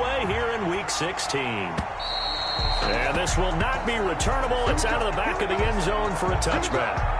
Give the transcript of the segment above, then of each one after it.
underway here in Week 16. And this will not be returnable. It's out of the back of the end zone for a touchback.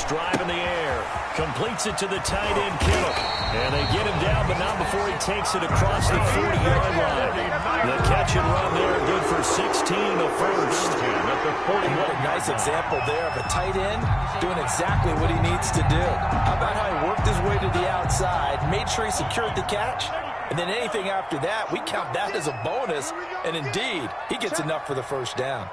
Drive in the air. Completes it to the tight end, Kittle. And they get him down, but not before he takes it across the 40-yard line. The catch and run there, good for 16, the first. What a nice example there of a tight end doing exactly what he needs to do. How about how he worked his way to the outside, made sure he secured the catch, and then anything after that, we count that as a bonus. And indeed, he gets enough for the first down.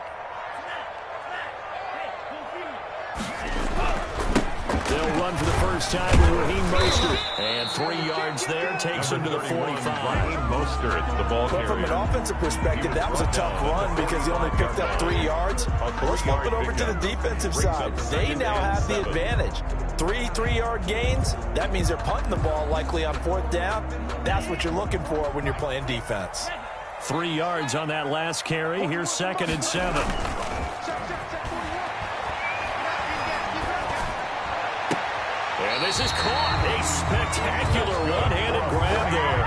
They'll run for the first time with Raheem Mostert. And 3 yards there takes him to the 45. Mostert, the ball carrier. From an offensive perspective, that was a tough run because he only picked up 3 yards. Let's flip it over to the defensive side. They now have the advantage. 3 3-yard gains. That means they're punting the ball likely on 4th down. That's what you're looking for when you're playing defense. 3 yards on that last carry. Here's 2nd and 7. And this is caught. A spectacular one-handed grab there.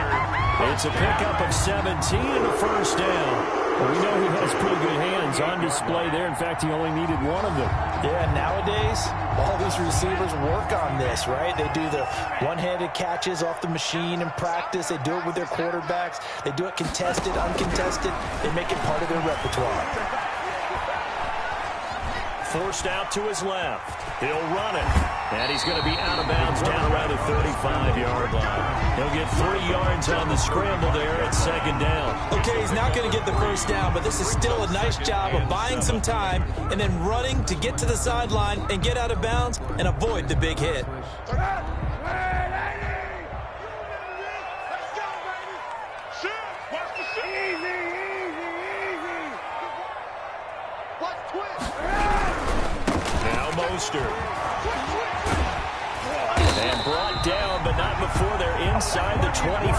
It's a pickup of 17 and a first down. Well, we know he has pretty good hands on display there. In fact, he only needed one of them. Yeah, nowadays, all these receivers work on this, right? They do the one-handed catches off the machine in practice. They do it with their quarterbacks. They do it contested, uncontested. They make it part of their repertoire. Forced out to his left. He'll run it. And he's going to be out of bounds down around the 35-yard line. He'll get 3 yards on the scramble there at 2nd down. Okay, he's not going to get the first down, but this is still a nice job of buying some time and then running to get to the sideline and get out of bounds and avoid the big hit. Now Mostert. And brought down, but not before they're inside the 25.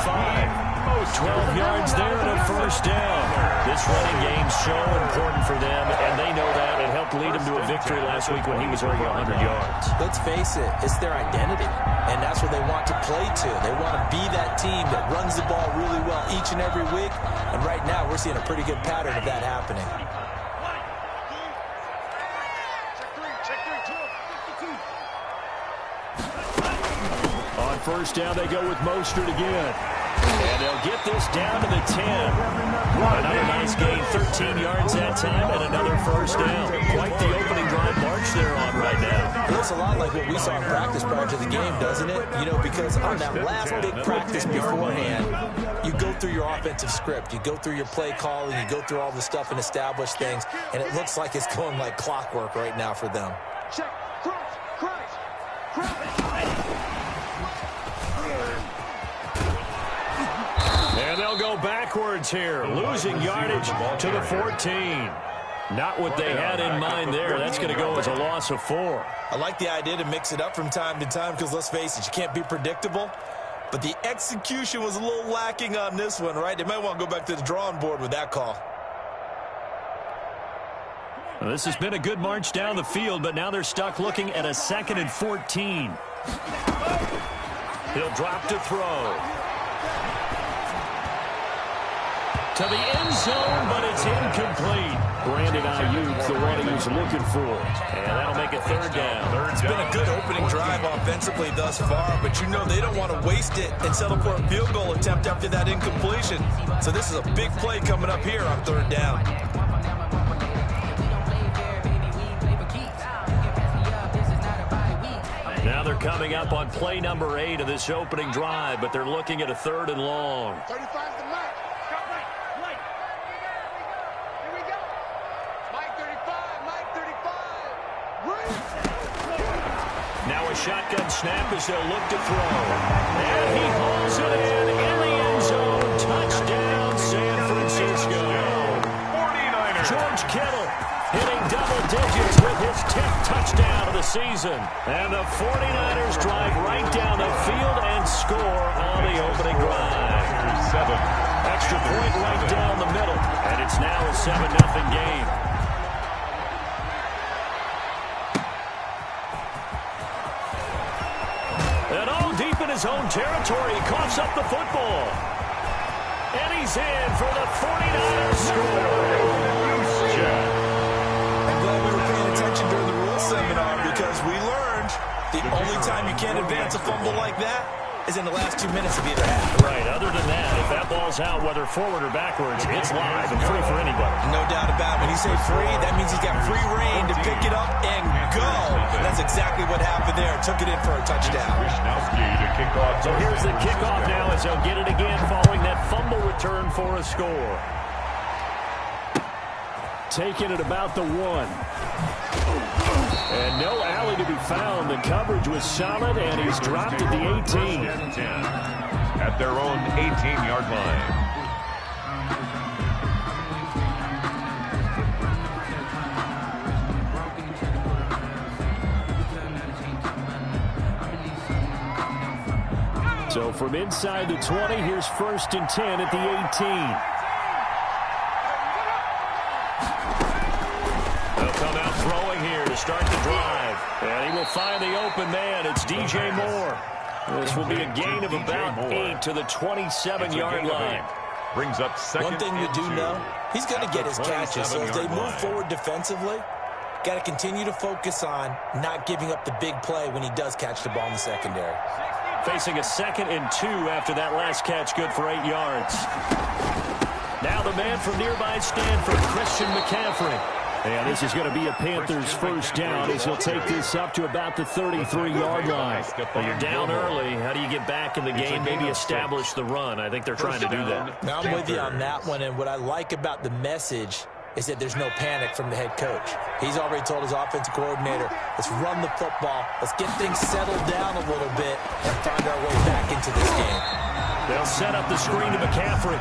12 yards there and a first down. This running game's so important for them, and they know that. It helped lead them to a victory last week when he was over 100 yards. Let's face it, it's their identity, and that's what they want to play to. They want to be that team that runs the ball really well each and every week, and right now we're seeing a pretty good pattern of that happening. On first down, they go with Mostert again. And they'll get this down to the 10. Another nice gain, 13 yards that time, and another first down. Quite the opening drive march they're on right now. It looks a lot like what we saw in practice prior to the game, doesn't it? You know, because on that last big practice beforehand, you go through your offensive script, you go through your play calling, you go through all the stuff and establish things, and it looks like it's going like clockwork right now for them. Check, crunch. And they'll go backwards here, losing yardage to the 14. Not what they had in mind there. That's going to go as a loss of 4. I like the idea to mix it up from time to time because, let's face it, you can't be predictable. But the execution was a little lacking on this one, right? They might want to go back to the drawing board with that call. Well, this has been a good march down the field, but now they're stuck looking at a 2nd and 14. He'll drop to throw. To the end zone, but it's incomplete. Brandon Ayuk's the one he was looking for. And that'll make it 3rd down. It's been a good opening drive offensively thus far, but you know they don't want to waste it and settle for a field goal attempt after that incompletion. So this is a big play coming up here on 3rd down. Now they're coming up on play number 8 of this opening drive, but they're looking at a 3rd and long. 35's the mark. Here we go. Mike 35, Mike 35. Now a shotgun snap as they'll look to throw. And he hauls it in the end zone. season. And the 49ers drive right down the field and score on the opening drive. 7. Extra point right down the middle. And it's now a 7-0 game. And all deep in his own territory, he coughs up the football. And he's in for the 49ers score. I'm glad we were paying attention during the rules seminar because we learned the only time you can't advance a fumble like that is in the last 2 minutes of either half. Right. Other than that, if that ball's out, whether forward or backwards, it's live and free for anybody. No doubt about it. When you say free, that means he's got free reign to pick it up and go. And that's exactly what happened there. Took it in for a touchdown. So here's the kickoff now as they'll get it again following that fumble return for a score. Taking it about the 1. And no alley to be found. The coverage was solid, and he's dropped at the 18. At their own 18-yard line. So from inside the 20, here's 1st and 10 at the 18. Start the drive. And he will find the open man. It's DJ Moore. This will be a gain of about 8 to the 27-yard line. Brings up second. One thing we do know, he's going to get his catches. So as they move forward defensively, got to continue to focus on not giving up the big play when he does catch the ball in the secondary. Facing a 2nd and 2 after that last catch, good for 8 yards. Now the man from nearby Stanford, Christian McCaffrey. And this is going to be a Panthers first down as he'll take this up to about the 33-yard line. Well, you're down early. How do you get back in the game? Maybe establish the run. I think they're trying to do that. Now, I'm with you on that one, and what I like about the message is that there's no panic from the head coach. He's already told his offensive coordinator, let's run the football, let's get things settled down a little bit and find our way back into this game. They'll set up the screen to McCaffrey.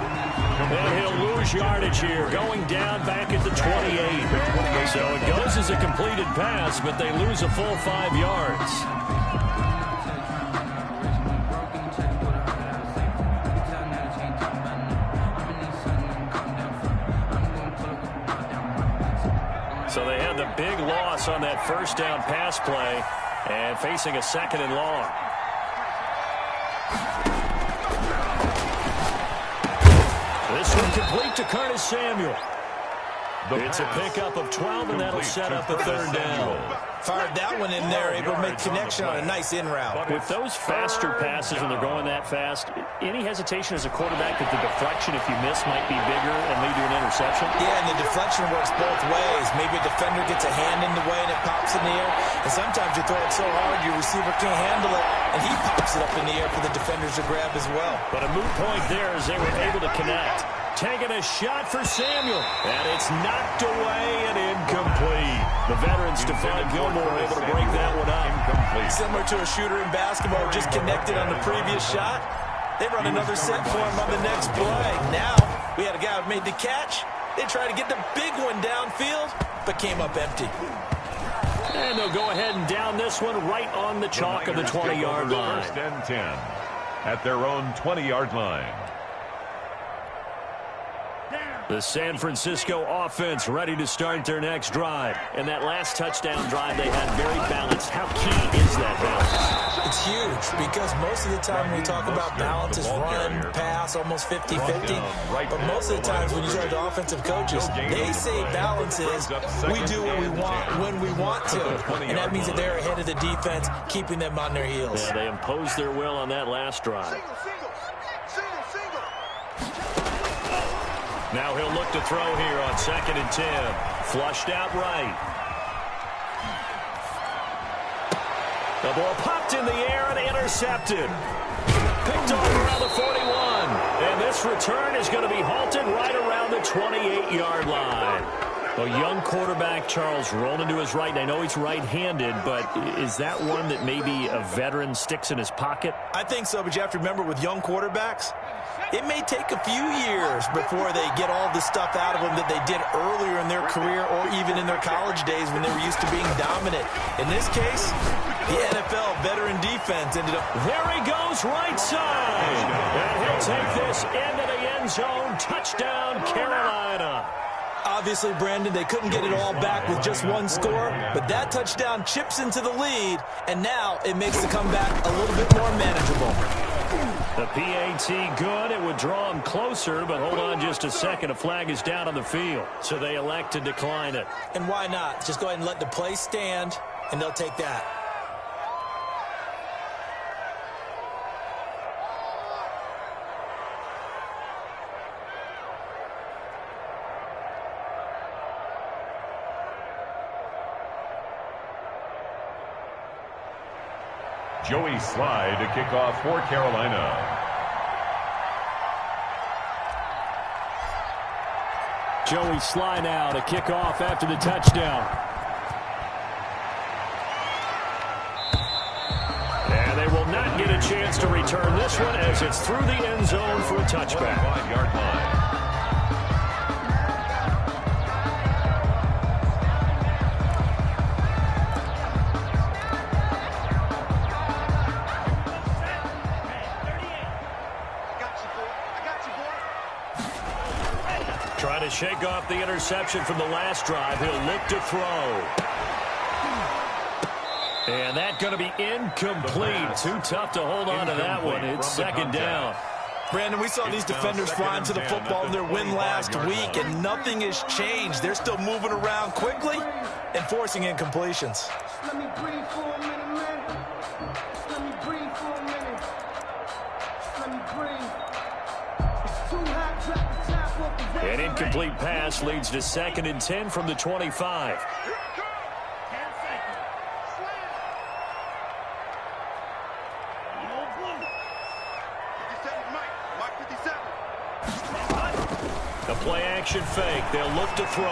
And he'll lose yardage here, going down back at the 28. So it goes as a completed pass, but they lose a full 5 yards. So they had the big loss on that first down pass play and facing a 2nd and long. This one complete to Curtis Samuel. It's a pickup of 12, and that'll set up a 3rd down. Fired that one in there, able to make connection on a nice in route. With those faster passes when they're going that fast, any hesitation as a quarterback that the deflection, if you miss, might be bigger and lead to an interception? Yeah, and the deflection works both ways. Maybe a defender gets a hand in the way and it pops in the air. And sometimes you throw it so hard your receiver can't handle it, and he pops it up in the air for the defenders to grab as well. But a moot point there as they were able to connect. Taking a shot for Samuel. And it's knocked away and incomplete. The veteran Stephon Gilmore able to break that one up. Incomplete. Similar to a shooter in basketball who just connected on the previous shot. They run another set for him on the next play. Now, we had a guy who made the catch. They tried to get the big one downfield, but came up empty. And they'll go ahead and down this one right on the chalk of the 20-yard line. 1st and 10 at their own 20-yard line. The San Francisco offense ready to start their next drive. And that last touchdown drive they had very balanced. How key is that balance? It's huge because most of the time when we talk about balance is run, pass, almost 50-50. But most of the times when you talk to offensive coaches, they say balance is we do what we want when we want to. And that means that they're ahead of the defense, keeping them on their heels. Yeah, they imposed their will on that last drive. Now he'll look to throw here on 2nd and 10. Flushed out right. The ball popped in the air and intercepted. Picked off around the 41. And this return is going to be halted right around the 28-yard line. A young quarterback, Charles, rolling to his right. I know he's right-handed, but is that one that maybe a veteran sticks in his pocket? I think so, but you have to remember with young quarterbacks, It may take a few years before they get all the stuff out of them that they did earlier in their career or even in their college days when they were used to being dominant. In this case, the NFL veteran defense ended up... There he goes, right side. And he'll take this into the end zone. Touchdown, Carolina. Obviously, Brandon, they couldn't get it all back with just one score, but that touchdown chips into the lead, and now it makes the comeback a little bit more manageable. The PAT good. It would draw him closer, but hold on just a second. A flag is down on the field, so they elect to decline it. And why not? Just go ahead and let the play stand, and they'll take that. Joey Slye to kick off for Carolina. Joey Slye now to kick off after the touchdown. And they will not get a chance to return this one as it's through the end zone for a touchback. 5-yard line. Trying to shake off the interception from the last drive. He'll look to throw. And that's going to be incomplete. Too tough to hold on to that one. It's second down. Brandon, we saw these defenders flying to the football in their win last week, and nothing has changed. They're still moving around quickly and forcing incompletions. Let me breathe for a minute, man. Let me breathe for a minute. Let me breathe. It's too hot, drop the top off the red. An incomplete pass leads to 2nd and 10 from the 25. The play action fake. They'll look to throw.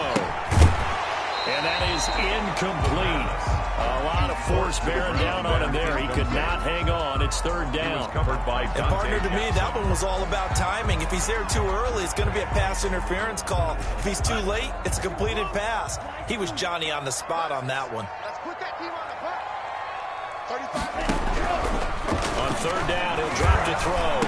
And that is incomplete. A lot of force bearing down on him there. He could not hang on. It's 3rd down. Covered by And partner, to me, that one was all about timing. If he's there too early, it's going to be a pass interference call. If he's too late, it's a completed pass. He was Johnny on the spot on that one. Let's put that team on the clock. 35. On 3rd down, he'll drop to throw.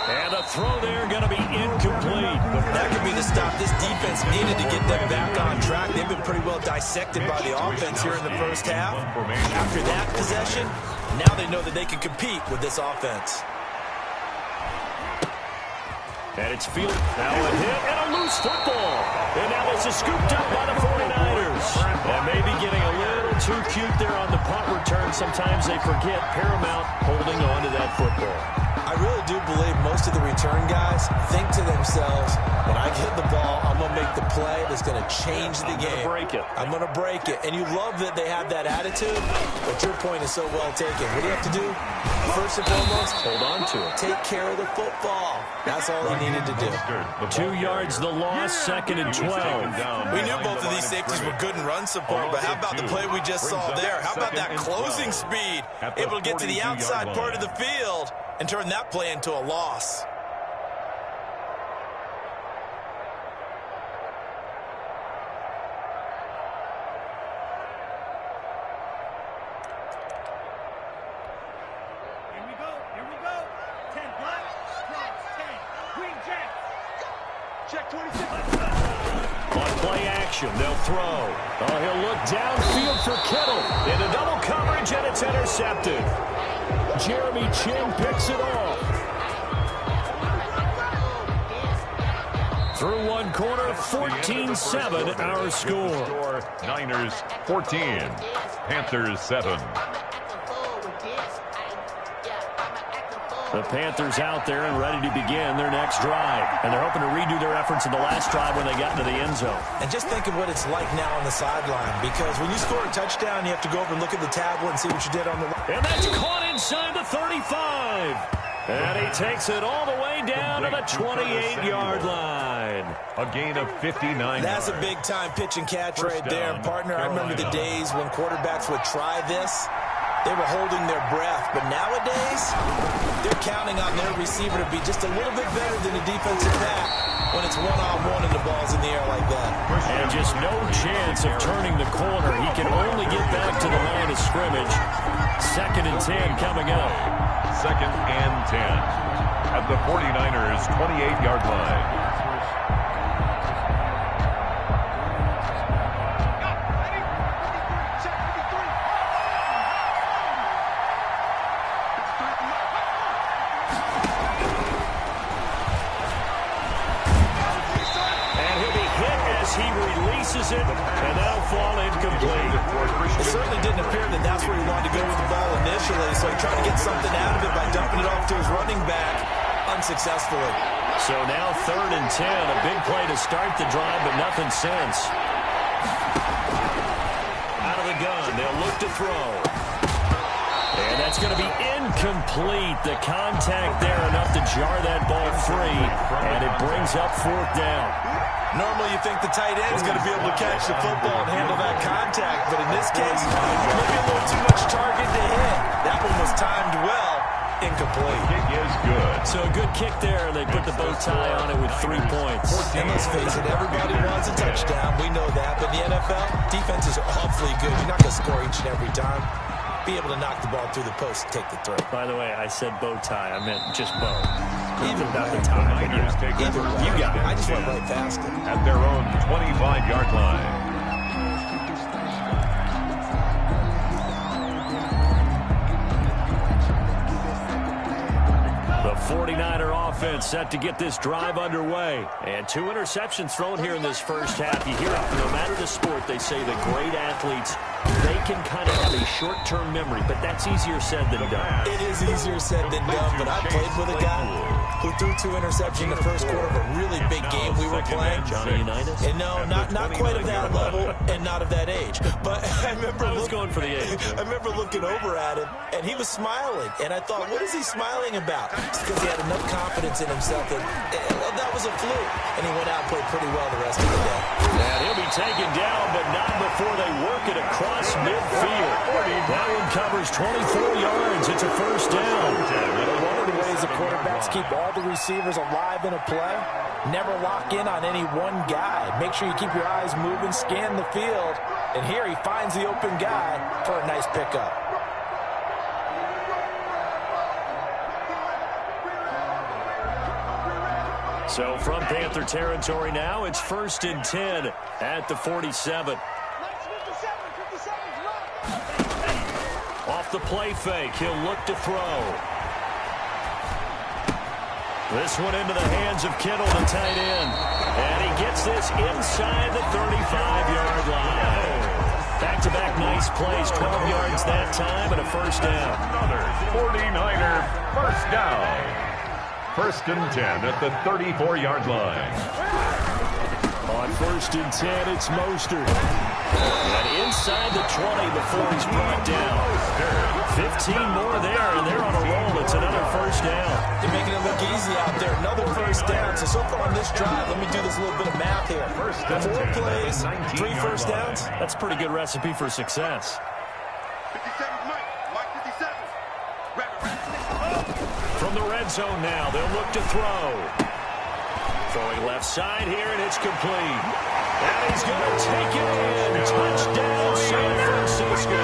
And a throw there going to be incomplete. That could be the stop this defense needed to get them back on track. They've been pretty well dissected by the offense here in the first half. After that possession, now they know that they can compete with this offense. And it's field. Now a hit and a loose football. And now this is scooped up by the 49ers. And maybe getting a little too cute there on the punt return. Sometimes they forget Paramount holding on to that football. I really do believe most of the return guys think to themselves, when I get the ball, I'm going to make the play that's going to change the game. I'm going to break it. And you love that they have that attitude, but your point is so well taken. What do you have to do? First and foremost, hold on to it. Take care of the football. That's all he needed to do. 2 yards the loss, 2nd and 12. We knew both of these safeties were good in run support, but how about the play we just saw there? How about that closing speed? Able to get to the outside part of the field and turn that play into a loss. Here we go. 10 black, cross 10. Green jack. Check 26. On play action, they'll throw. Oh, he'll look downfield for Kittle. Into double coverage, and it's intercepted. Jeremy Chin picks it off. Through one quarter, 14-7 our score. Niners 14, Panthers 7. The Panthers out there and ready to begin their next drive. And they're hoping to redo their efforts in the last drive when they got into the end zone. And just think of what it's like now on the sideline, because when you score a touchdown, you have to go over and look at the tablet and see what you did on the line. And that's caught inside the 35. And he takes it all the way down to the 28-yard line. A gain of 59 That's yards. a big-time pitch and catch right there. And partner, I remember the days when quarterbacks would try this, they were holding their breath. But nowadays, they're counting on their receiver to be just a little bit better than the defensive back when it's one-on-one and the ball's in the air like that. And just no chance of turning the corner. He can only get back to the line of scrimmage. 2nd and 10 coming up. 2nd and 10 at the 49ers' 28-yard line. It, and that'll fall incomplete. It certainly didn't appear that that's where he wanted to go with the ball initially, so he tried to get something out of it by dumping it off to his running back unsuccessfully. So now 3rd and 10, a big play to start the drive, but nothing since. Out of the gun, they'll look to throw. And that's going to be incomplete. The contact there enough to jar that ball free, and it brings up 4th down. Normally you think the tight end is going to be able to catch the football and handle that contact, but in this case, maybe a little too much target to hit. That one was timed well. Incomplete. Kick is good. So a good kick there. They put the bow tie on it with 3 points. And let's face it, everybody wants a touchdown. We know that. But the NFL, defenses are awfully good. You're not going to score each and every time. Be able to knock the ball through the post and take the throw. By the way, I said bow tie. I meant just bow. Even about the tie. Niners take Either over you got it. I and just 10 went right past it. at their own 25-yard line. The 49er offense set to get this drive underway. And 2 interceptions thrown here in this first half. You hear it, no matter the sport, they say the great athletes, they can kind of have a short-term memory, but that's easier said than done. It is easier said than done, but I played with a guy who threw 2 interceptions in the first quarter of a really big game we were playing. Johnny Unitas? And no, not quite of that level and not of that age. But I remember going for the age. I remember looking over at him, and he was smiling. And I thought, what is he smiling about? It's because he had enough confidence in himself that that was a fluke. And he went out and played pretty well the rest of the day. And he'll be taken down, but not before they work it across midfield. That one covers 24 yards. It's a first down. One of the ways the quarterbacks keep all the receivers alive in a play, never lock in on any one guy. Make sure you keep your eyes moving, scan the field. And here he finds the open guy for a nice pickup. So from Panther territory now, it's 1st and 10 at the 47. Off the play fake, he'll look to throw. This one into the hands of Kittle, the tight end. And he gets this inside the 35-yard line. Back-to-back nice plays, 12 yards that time, and a first down. Another 49er first down. 1st and 10 at the 34-yard line. On 1st and 10, it's Mostert. And inside the 20 before he's brought down. 15 more there, and they're on a roll. It's another first down. They're making it look easy out there. Another first down. So far on this drive, let me do this little bit of math here. 4 plays, 3 first downs. That's a pretty good recipe for success. 57, Mike 57. From the red zone now, they'll look to throw. Throwing left side here, and it's complete. And he's going to take it in. Touchdown, San Francisco.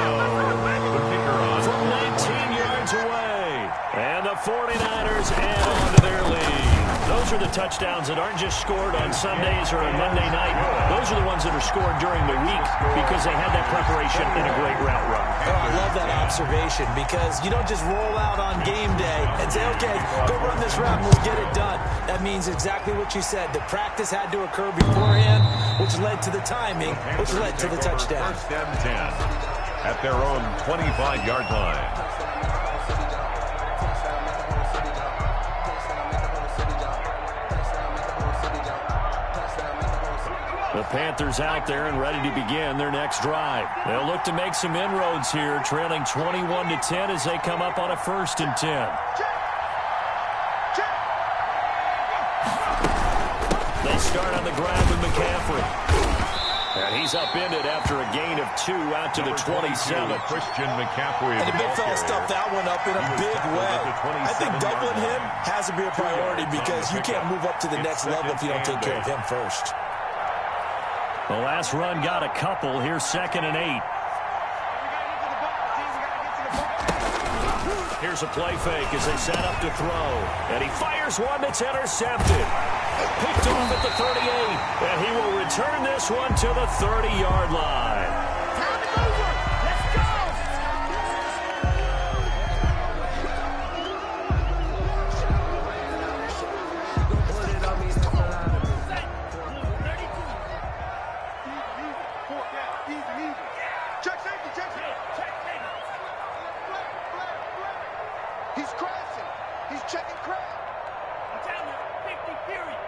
From 19 yards away. And the 49ers add on to their lead. Those are the touchdowns that aren't just scored on Sundays or on Monday night. Those are the ones that are scored during the week because they had that preparation in a great route run. Oh, I love that observation because you don't just roll out on game day and say, okay, go run this route and we'll get it done. That means exactly what you said. The practice had to occur beforehand, which led to the timing, which led to the touchdown. 1st and 10 at their own 25-yard line. The Panthers out there and ready to begin their next drive. They'll look to make some inroads here, trailing 21-10 as they come up on a 1st and 10. They start on the ground with McCaffrey. And he's upended after a gain of 2 out to the 27. Christian McCaffrey. And the big fella stuffed that one up in a big way. I think doubling him has to be a priority because you can't move up to the next level if you don't take care of him first. The last run got a couple. Here's 2nd and 8. Here's a play fake as they set up to throw. And he fires one that's intercepted. Picked off at the 38. And he will return this one to the 30-yard line. Time to over. Let's go. Check safety, check safety. He's crashing. He's checking crash. I'm telling you, 50 period.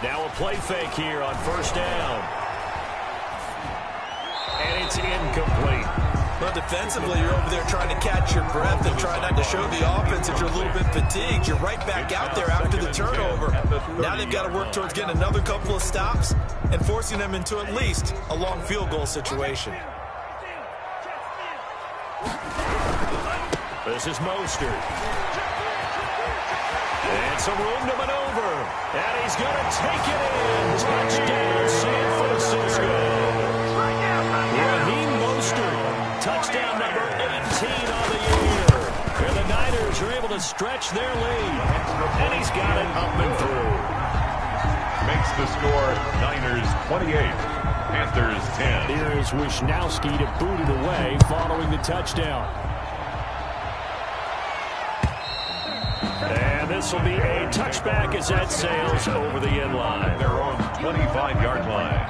Now a play fake here on 1st down. And it's incomplete. But defensively, you're over there trying to catch your breath and try not to show the offense that you're a little bit fatigued. You're right back out there after the turnover. Now they've got to work towards getting another couple of stops and forcing them into at least a long field goal situation. This is Mostert. And some room to maneuver. And he's going to take it in. Touchdown, San Francisco. Raheem Mostert. Touchdown number 18 on the year. And the Niners are able to stretch their lead. And he's got it up and through. Makes the score Niners 28, Panthers 10. Here is Wisnowski to boot it away following the touchdown. And this will be a touchback as that sails over the end line. Their own 25-yard line.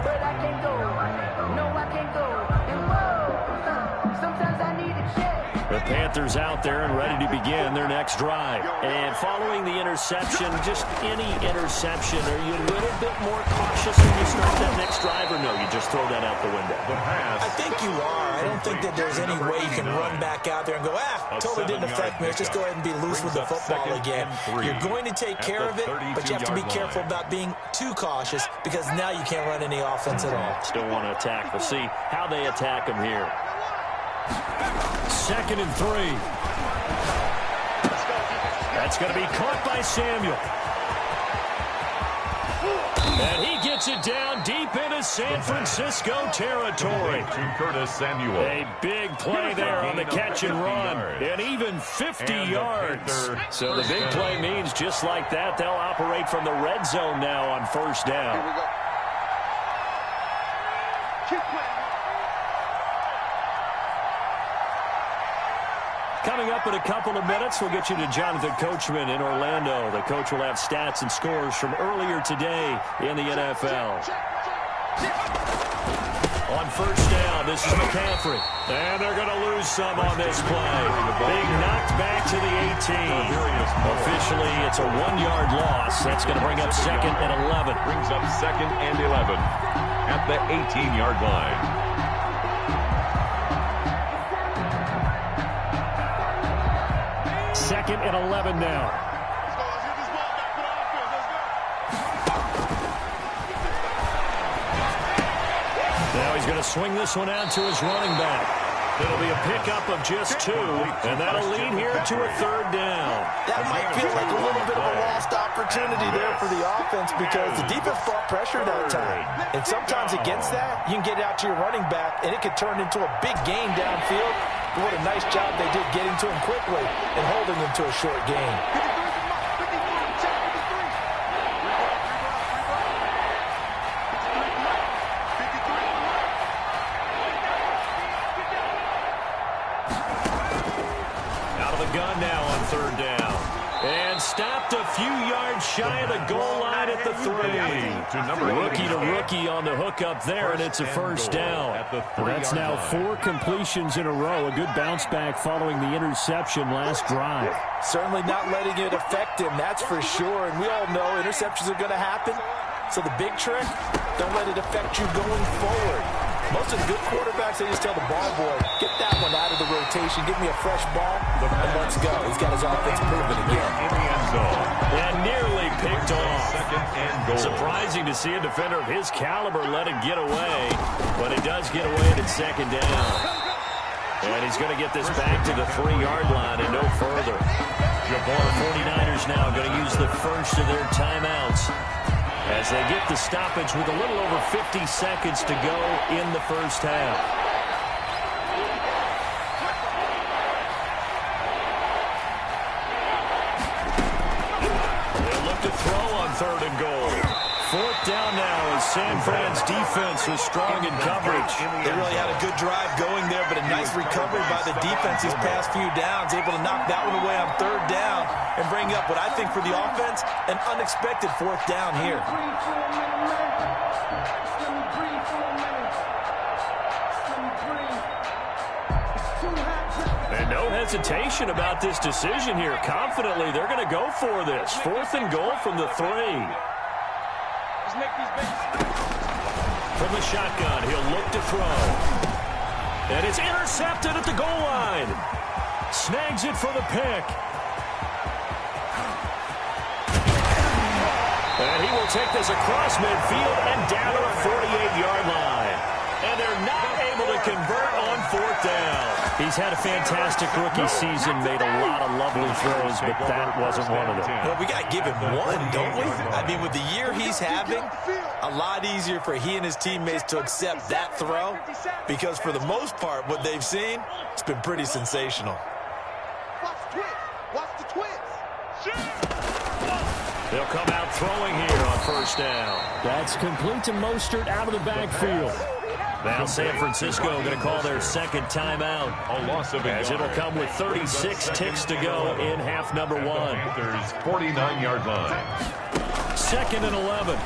But I can't go. No, I can't go. And whoa, sometimes I need a check. The Panthers out there and ready to begin their next drive. And following the interception, just any interception, are you a little bit more cautious when you start that next drive, or no, you just throw that out the window? The pass. I think you are. I don't think that there's any way you can run back out there and go, totally didn't affect me. Let's just go ahead and be loose with the football again. You're going to take care of it, but you have to be careful about being too cautious because now you can't run any offense at all. Still want to attack. We'll see how they attack them here. 2nd and 3. That's going to be caught by Samuel. And he gets it down deep into San Francisco territory. To Curtis Samuel. A big play there on the catch and run. And even 50 yards. So the big play means just like that, they'll operate from the red zone now on 1st down. Here we go. Keep playing. Coming up in a couple of minutes, we'll get you to Jonathan Coachman in Orlando. The coach will have stats and scores from earlier today in the NFL. On 1st down, this is McCaffrey. And they're going to lose some on this play. Big knocked back to the 18. Officially, it's a 1-yard loss. That's going to bring up 2nd and 11. Brings up 2nd and 11 at the 18-yard line. 2nd and 11 now. Now he's going to swing this one out to his running back. It'll be a pickup of just 2, and that'll lead here to a 3rd down. That might feel like a little bit of a lost opportunity there for the offense because the defense brought pressure that time. And sometimes against that, you can get out to your running back, and it could turn into a big gain downfield. But what a nice job they did getting to him quickly and holding him to a short gain. Gun now on 3rd down. And stopped a few yards shy of the goal line at the 3. Rookie to rookie on the hookup there, and it's a 1st down. That's now 4 completions in a row. A good bounce back following the interception last drive. Certainly not letting it affect him, that's for sure. And we all know interceptions are going to happen. So the big trick, don't let it affect you going forward. Most of the good quarterbacks, they just tell the ball boy, get that one out of the rotation. Give me a fresh ball, and let's go. He's got his offense moving again. In the end zone. And nearly picked off. Second and goal. Surprising to see a defender of his caliber let it get away, but he does get away at second down. And he's going to get this back to the 3-yard line and no further. The 49ers now going to use the first of their timeouts as they get the stoppage with a little over 50 seconds to go in the first half. They'll look to throw on 3rd and goal. 4th down now as San Fran's defense was strong in coverage. They really had a good drive going there, but a nice recovery by the defense these past few downs, able to knock that one away on 3rd down and bring up what I think for the offense, an unexpected 4th down here. And no hesitation about this decision here. Confidently, they're going to go for this. 4th and goal from the 3. From the shotgun, he'll look to throw. And it's intercepted at the goal line. Snags it for the pick. And he will take this across midfield and down to the 48-yard line. And they're not able to convert on 4th down. He's had a fantastic rookie season, made a lot of lovely throws, but that wasn't one of them. Well, we got to give him one, don't we? I mean, with the year he's having, a lot easier for he and his teammates to accept that throw because for the most part, what they've seen, it's been pretty sensational. Watch the twist. Watch the twist. They'll come out throwing here on 1st down. That's complete to Mostert out of the backfield. Now San Francisco going to call their 2nd timeout. A loss of as it'll come with 36 ticks to go in half number 1. Panthers 49-yard line. 2nd and 11.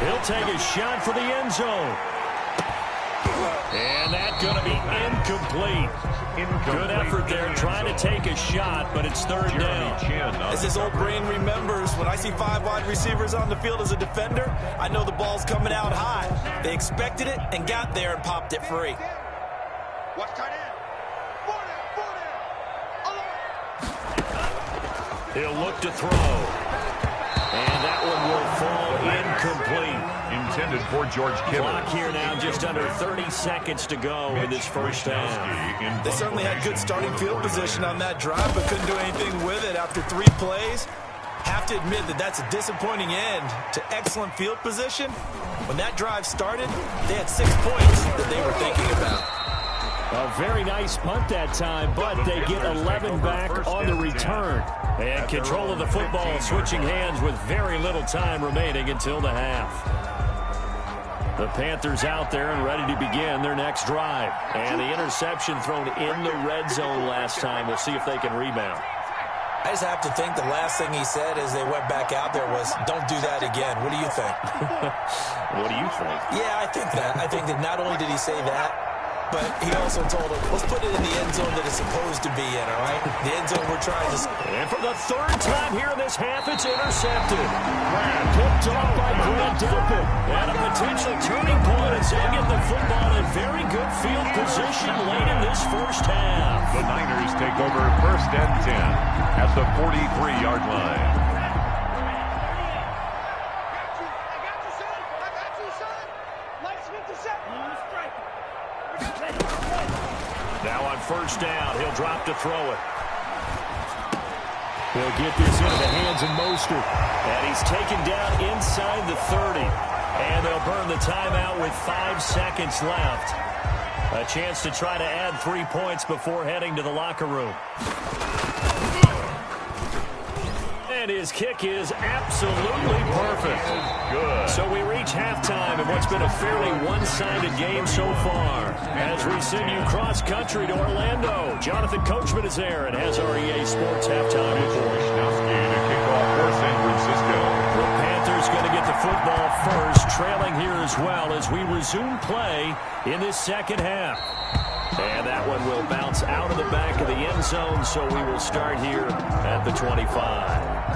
He'll take a shot for the end zone. And that's going to be incomplete. Good effort there trying to take a shot, but it's 3rd down. As his old brain remembers, when I see 5 wide receivers on the field as a defender, I know the ball's coming out high. They expected it and got there and popped it free. Watch tight end. 4 down. He'll look to throw. And that one will fall incomplete. Intended for George Kittle. Clock here now, just under 30 seconds to go in this first half. They certainly had good starting field position on that drive, but couldn't do anything with it after 3 plays. Have to admit that that's a disappointing end to excellent field position. When that drive started, they had 6 points that they were thinking about. A very nice punt that time, but they get 11 back on the return. And control of the football switching hands with very little time remaining until the half. The Panthers out there and ready to begin their next drive. And the interception thrown in the red zone last time. We'll see if they can rebound. I just have to think the last thing he said as they went back out there was, don't do that again. What do you think? What do you think? Yeah, I think that. I think that not only did he say that, but he also told him, let's put it in the end zone that it's supposed to be in, all right? The end zone we're trying to... And for the 3rd time here in this half, it's intercepted. Picked off by Grant Delpit. And a potential turning point as they get the football in very good field position late in this first half. The Niners take over 1st and 10 at the 43-yard line. Now on 1st down, he'll drop to throw it. He'll get this into the hands of Mostert. And he's taken down inside the 30. And they'll burn the timeout with 5 seconds left. A chance to try to add 3 points before heading to the locker room. And his kick is absolutely perfect. Good. So we reach halftime in what's been a fairly one-sided game so far. As we send you cross-country to Orlando, Jonathan Coachman is there and has our EA Sports halftime report. To kick off for San Francisco. The Panthers going to get the football first, trailing here as well as we resume play in this second half. And that one will bounce out of the back of the end zone, so we will start here at the 25.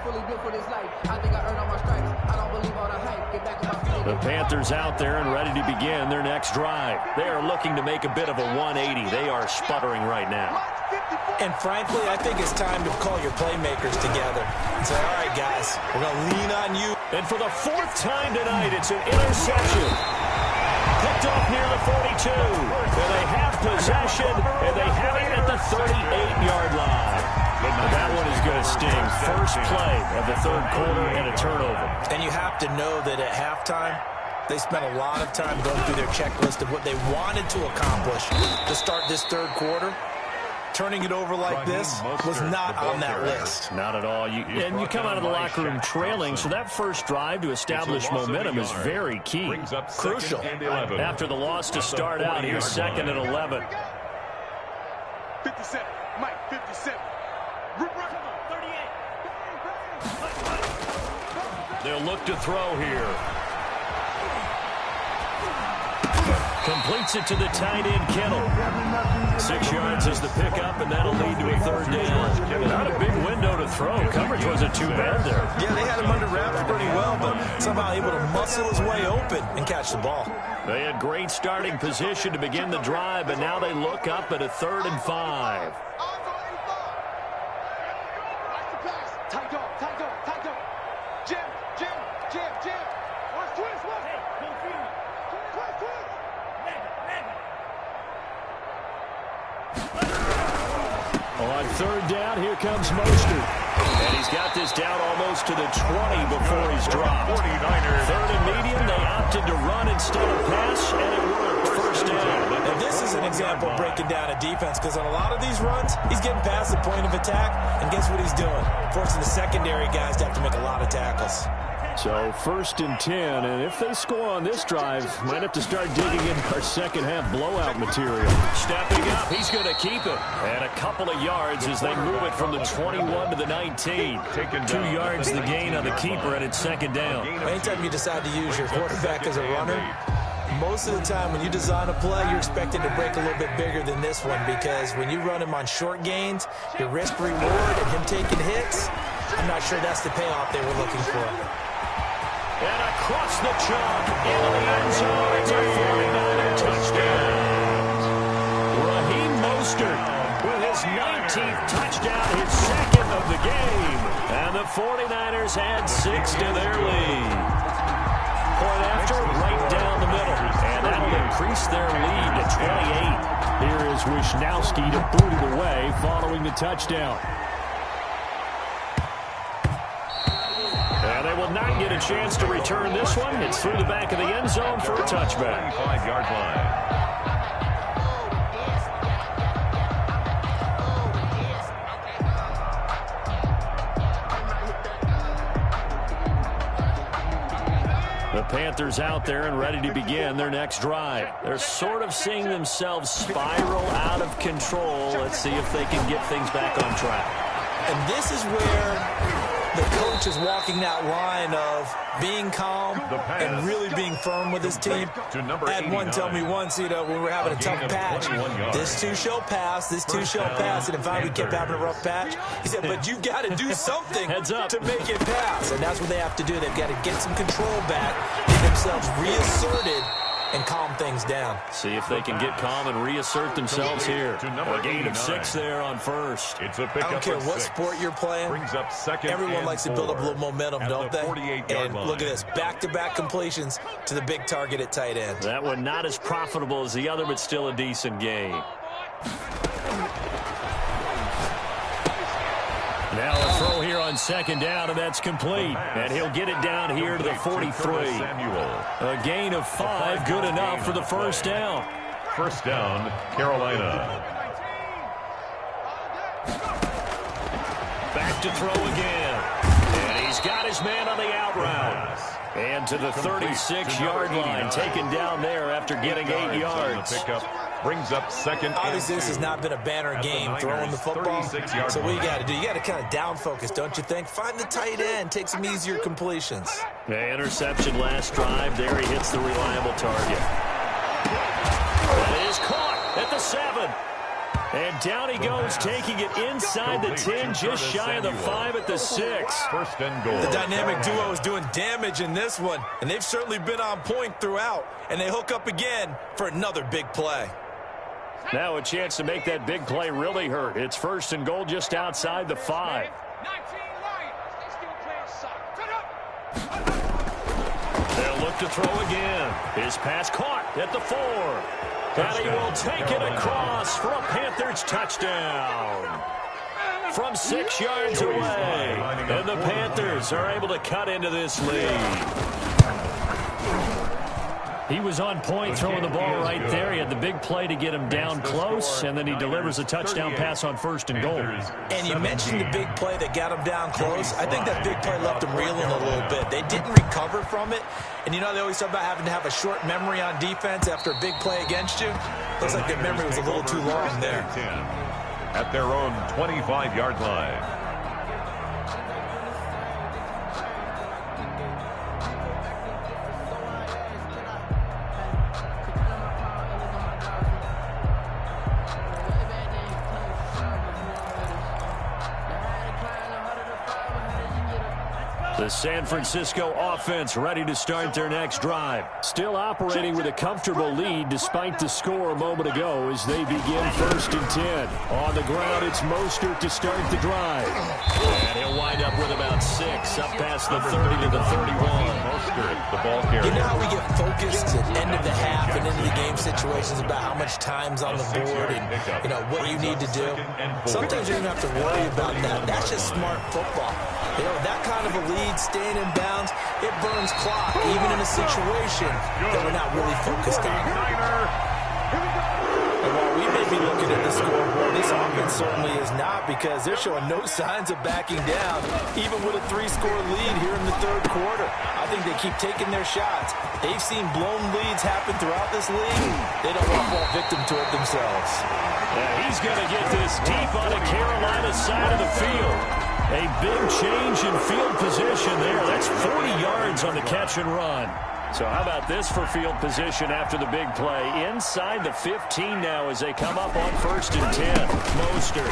fully built for this life. I think I earned all my stripes. I don't believe all the hype. Get back in my feet. The Panthers out there and ready to begin their next drive. They are looking to make a bit of a 180. They are sputtering right now. And frankly, I think it's time to call your playmakers together and say, all right, guys, we're going to lean on you. And for the fourth time tonight, it's an interception. Picked off near the 42. And they have possession, and they have it at the 38-yard line. But that one is going to sting. First play of the third quarter and a turnover. And you have to know that at halftime, they spent a lot of time going through their checklist of what they wanted to accomplish to start this third quarter. Turning it over like this was not on that list. Not at all. And you come out of the locker room trailing, so that first drive to establish momentum is very key. Crucial. After the loss to start out, here's 2nd and 11. 57. Mike, 57. They'll look to throw here. Completes it to the tight end, Kittle. 6 yards is the pickup, and that'll lead to a third down. Not a big window to throw. Coverage wasn't too bad there. Yeah, they had him under wraps pretty well, but somehow able to muscle his way open and catch the ball. They had great starting position to begin the drive, but now they look up at a 3rd and 5. Tight dog. Jim. Watch twist. On 3rd down, here comes Mostert. And he's got this down almost to the 20 before he's dropped. 3rd and medium, they opted to run instead of pass, and it worked. First down. And this is an example of breaking down a defense, because on a lot of these runs, he's getting past the point of attack, and guess what he's doing? Forcing the secondary guys to have to make a lot of tackles. So 1st and 10, and if they score on this drive, might have to start digging in our second half blowout material. Stepping up, he's going to keep it. And a couple of yards as they move it from the 21 to the 19. 2 yards the gain on the keeper, and it's 2nd down. Anytime you decide to use your quarterback as a runner, most of the time when you design a play, you're expected to break a little bit bigger than this one, because when you run him on short gains, your risk reward and him taking hits, I'm not sure that's the payoff they were looking for. And across the chalk into the end zone. It's a 49er touchdown. Raheem Mostert with his 19th touchdown, his 2nd of the game. And the 49ers add 6 to their lead. Point after, right down the middle. And that'll increase their lead to 28. Here is Wisnowski to boot it away following the touchdown. And they will not get a chance to return this one. It's through the back of the end zone for a touchback. 25-yard line. The Panthers out there and ready to begin their next drive. They're sort of seeing themselves spiral out of control. Let's see if they can get things back on track. And this is where the coach is walking that line of being calm and really being firm with his team. I had one tell me once, when we were having a tough patch, this too shall pass, this too shall pass. And in fact, we kept having a rough patch. He said, but you got to do something to make it pass. And that's what they have to do. They've got to get some control back, get themselves reasserted, and calm things down. See if they can get calm and reassert themselves here. A gain of 6 there on 1st. It's a I don't care what sport you're playing. Brings up 2nd. Everyone likes to build up a little momentum, don't they? 48-yard And line. look at this, back-to-back completions to the big target at tight end. That one not as profitable as the other, but still a decent gain. Now a throw here on 2nd down, and that's complete. And he'll get it down here to the 43. A gain of 5, good enough for the first down. First down, Carolina. Back to throw again. And he's got his man on the out route. And to the 36-yard line, taken down there after getting 8 yards. Brings up 2nd. Obviously, this has not been a banner game throwing the football. So what you got to do, you got to kind of down focus, don't you think? Find the tight end, take some easier completions. Yeah, interception last drive. There he hits the reliable target. That is caught at the 7. And down he goes, taking it inside the 10, just shy of the 5 at the 6. First and goal. The dynamic duo is doing damage in this one, and they've certainly been on point throughout. And they hook up again for another big play. Now a chance to make that big play really hurt. It's first and goal just outside the 5. They'll look to throw again. His pass caught at the 4. And he will take it across for a Panthers touchdown. From 6 yards away. And the Panthers are able to cut into this lead. He was on point throwing the ball right there. He had the big play to get him down close, and then he delivers a touchdown pass on first and goal. And you mentioned the big play that got him down close. I think that big play left him reeling a little bit. They didn't recover from it. And you know they always talk about having to have a short memory on defense after a big play against you. Looks like their memory was a little too long there. At their own 25-yard line. The San Francisco offense ready to start their next drive. Still operating with a comfortable lead despite the score a moment ago as they begin first and 10. On the ground, it's Mostert to start the drive. And he'll wind up with about 6, up past the 30 to the 31. Mostert, the ball carrier. You know how we get focused at end of the half and into the game situations about how much time's on the board and, you know, what you need to do? Sometimes you don't have to worry about that. That's just smart football. You know, that kind of a lead, staying in bounds, it burns clock, even in a situation that we're not really focused on. And while we may be looking at the scoreboard, this offense certainly is not, because they're showing no signs of backing down, even with a 3-score lead here in the third quarter. I think they keep taking their shots. They've seen blown leads happen throughout this league. They don't want to fall victim to it themselves. Yeah, he's going to get this deep on the Carolina side of the field. A big change in field position there. That's 40 yards on the catch and run. So how about this for field position after the big play? Inside the 15 now as they come up on first and 10. Mostert.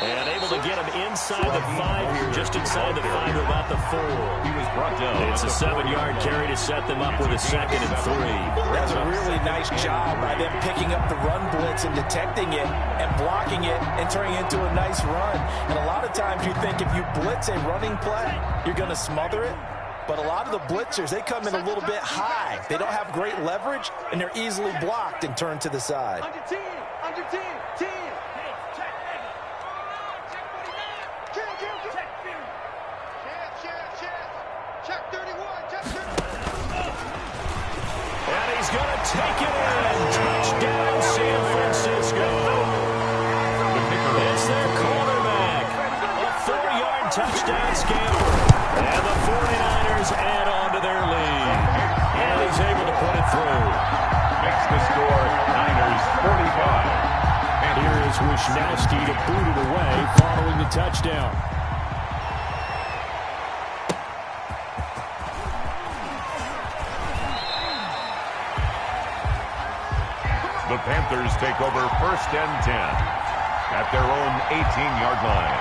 And able to get him inside the 5 here, just inside the 5 to about the 4. He was brought down. It's a 7-yard carry to set them up with a 2nd and 3. That's a really nice job by them picking up the run blitz and detecting it and blocking it and turning it into a nice run. And a lot of times you think if you blitz a running play, you're going to smother it. But a lot of the blitzers, they come in a little bit high. They don't have great leverage, and they're easily blocked and turned to the side. Under 10, under 10, 10. Check 31, check 31. And he's going to take it in. Touchdown, San Francisco. It's their quarterback. A 4-yard touchdown scamper. And the 49ers add on to their lead. And he's able to put it through. Makes the score Niners 45. And here is Wisnowski to boot it away following the touchdown. The Panthers take over first and 10 at their own 18-yard line.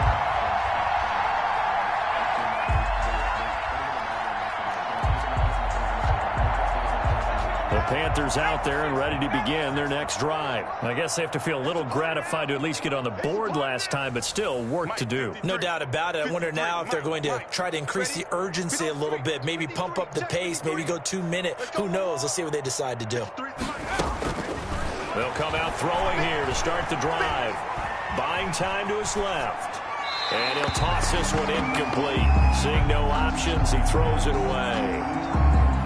The Panthers out there and ready to begin their next drive. I guess they have to feel a little gratified to at least get on the board last time, but still work to do. No doubt about it. I wonder now if they're going to try to increase the urgency a little bit, maybe pump up the pace, maybe go 2-minute. Who knows? Let's see what they decide to do. They'll come out throwing here to start the drive. Buying time to his left. And he'll toss this one incomplete. Seeing no options, he throws it away.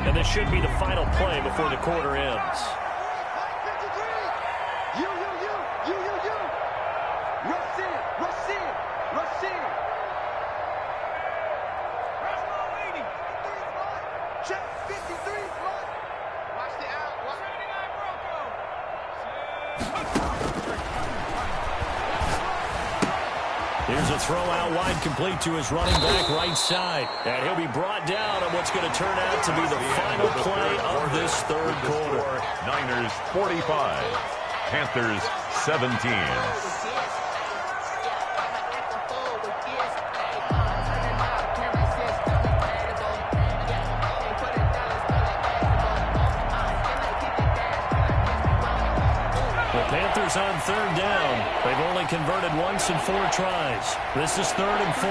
And this should be the final play before the quarter ends. You. Rush in. Check 53, watch the out. Here's a throw out wide, complete to his running back right side. And he'll be brought down on what's going to turn out to be the final play of this third quarter. Niners 45. Panthers 17. Panthers on third down. They've only converted once in 4 tries. This is 3rd and 4.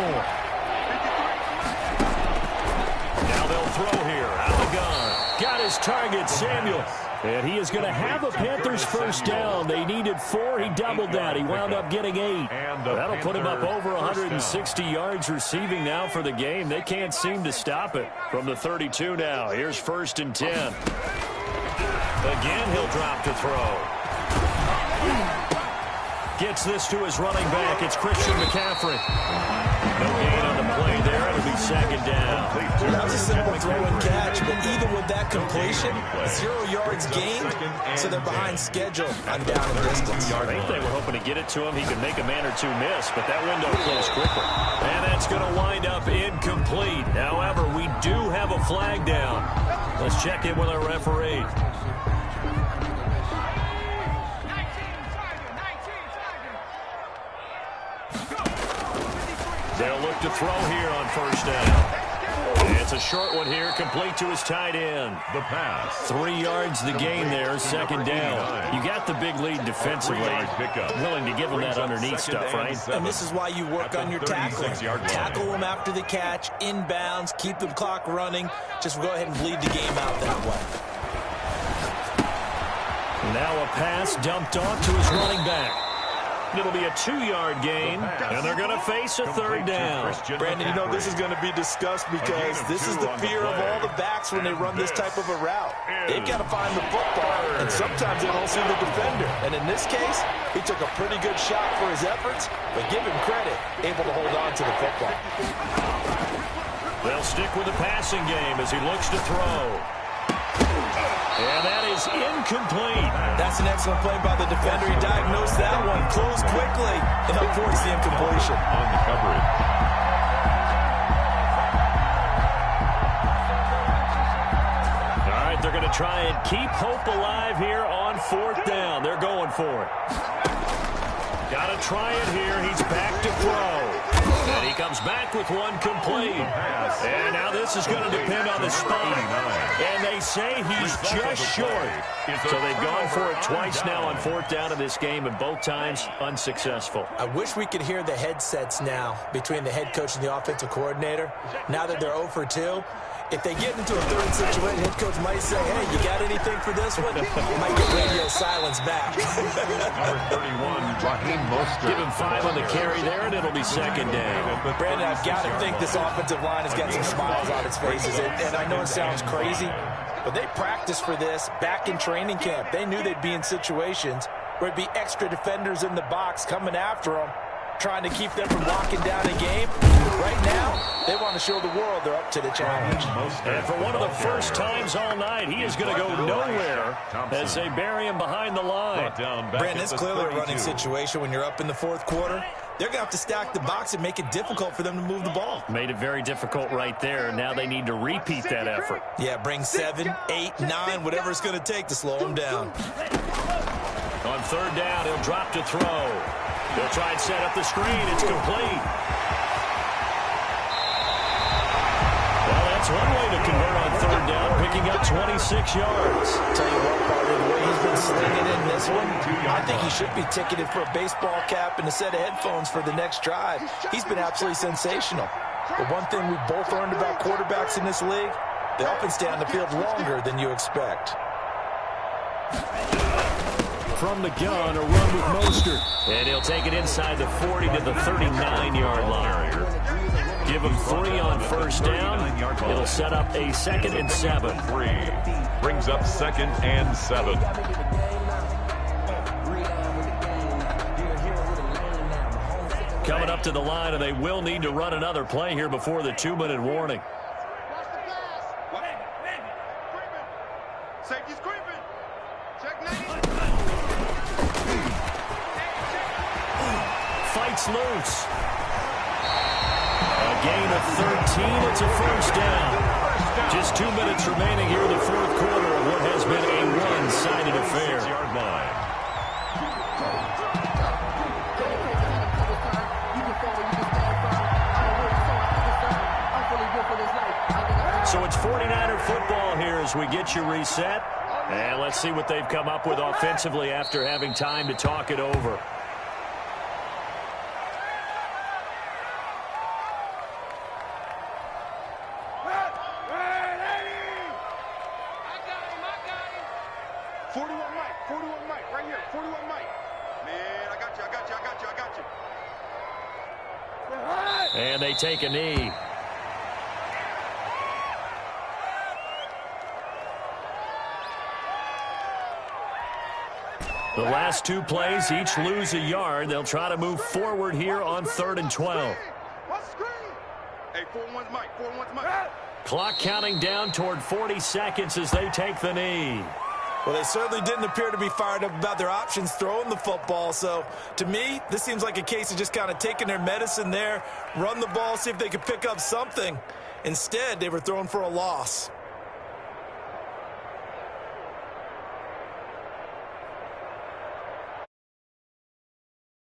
Now they'll throw here. Out of the gun. Got his target, Samuel. And he is going to have a Panthers first down. They needed 4. He doubled that. He wound up getting 8. That'll put him up over 160 yards receiving now for the game. They can't seem to stop it. From the 32 now. Here's 1st and 10. Again, he'll drop to throw. Gets this to his running back. It's Christian McCaffrey. No gain on the play there. It'll be 2nd down. That was a simple throw and catch, but even with that completion, 0 yards gained, so they're behind schedule on down and distance. I think they were hoping to get it to him. He could make a man or two miss, but that window closed quickly. And that's going to wind up incomplete. However, we do have a flag down. Let's check in with our referee. They'll look to throw here on 1st down. It's a short one here, complete to his tight end. The pass. 3 yards the gain there, 2nd down. You got the big lead defensively. Willing to give him that underneath stuff, right? And this is why you work on your tackling. Tackle them after the catch, inbounds, keep the clock running. Just go ahead and bleed the game out that way. Now a pass dumped off to his running back. It'll be a 2-yard gain, and they're going to face a 3rd down. Brandon, you know this is going to be discussed because this is the fear of all the backs when they run this type of a route. They've got to find the football, and sometimes they don't see the defender. And in this case, he took a pretty good shot for his efforts, but give him credit, able to hold on to the football. They'll stick with the passing game as he looks to throw. And that is incomplete. That's an excellent play by the defender. He diagnosed that one, closed quickly, and avoids the incompletion. On the coverage. All right, they're going to try and keep hope alive here on 4th down. They're going for it. Got to try it here. He's back to throw. And he comes back with one complete. And now this is going to depend on the spot. And they say he's just short. So they've gone for it twice now on 4th down in this game, and both times unsuccessful. I wish we could hear the headsets now between the head coach and the offensive coordinator. Now that they're 0 for 2. If they get into a 3rd situation, head coach might say, hey, you got anything for this one? You might get radio silence back. Number 31, Raheem Mostert. Give him 5 on the carry there, and it'll be 2nd down. Brandon, I've got to think this offensive line has got some smiles on its faces. And I know it sounds crazy, but they practiced for this back in training camp. They knew they'd be in situations where it'd be extra defenders in the box coming after them, trying to keep them from locking down a game. Right now, they want to show the world they're up to the challenge. And for one of the first times all night, he is going to go nowhere as they bury him behind the line. Brandon, it's clearly a running situation when you're up in the 4th quarter. They're going to have to stack the box and make it difficult for them to move the ball. Made it very difficult right there. Now they need to repeat that effort. Yeah, bring 7, 8, 9, whatever it's going to take to slow them down. On 3rd down, he'll drop to throw. They'll try and set up the screen. It's complete. Well, that's one way to convert on 3rd down, picking up 26 yards. Tell you what, partner, the way he's been slinging in this one, I think he should be ticketed for a baseball cap and a set of headphones for the next drive. He's been absolutely sensational. But one thing we both learned about quarterbacks in this league, they often stay on the field longer than you expect. From the gun, a run with Mostert. And he'll take it inside the 40 to the 39-yard line. Give him 3 on 1st down. It'll set up a 2nd and 7. 3 brings up 2nd and 7. Coming up to the line, and they will need to run another play here before the 2-minute warning. Safety's creeping. Check 9. Fights loose. A gain of 13. It's a 1st down. Just 2 minutes remaining here in the 4th quarter of what has been a one-sided affair. So it's 49er football here as we get you reset. And let's see what they've come up with offensively after having time to talk it over. And they take a knee. The last two plays each lose a yard. They'll try to move forward here on 3rd and 12. Hey, 4-1's Mike. 4-1's Mike. Clock counting down toward 40 seconds as they take the knee. Well, they certainly didn't appear to be fired up about their options throwing the football. So, to me, this seems like a case of just kind of taking their medicine there, run the ball, see if they could pick up something. Instead, they were throwing for a loss.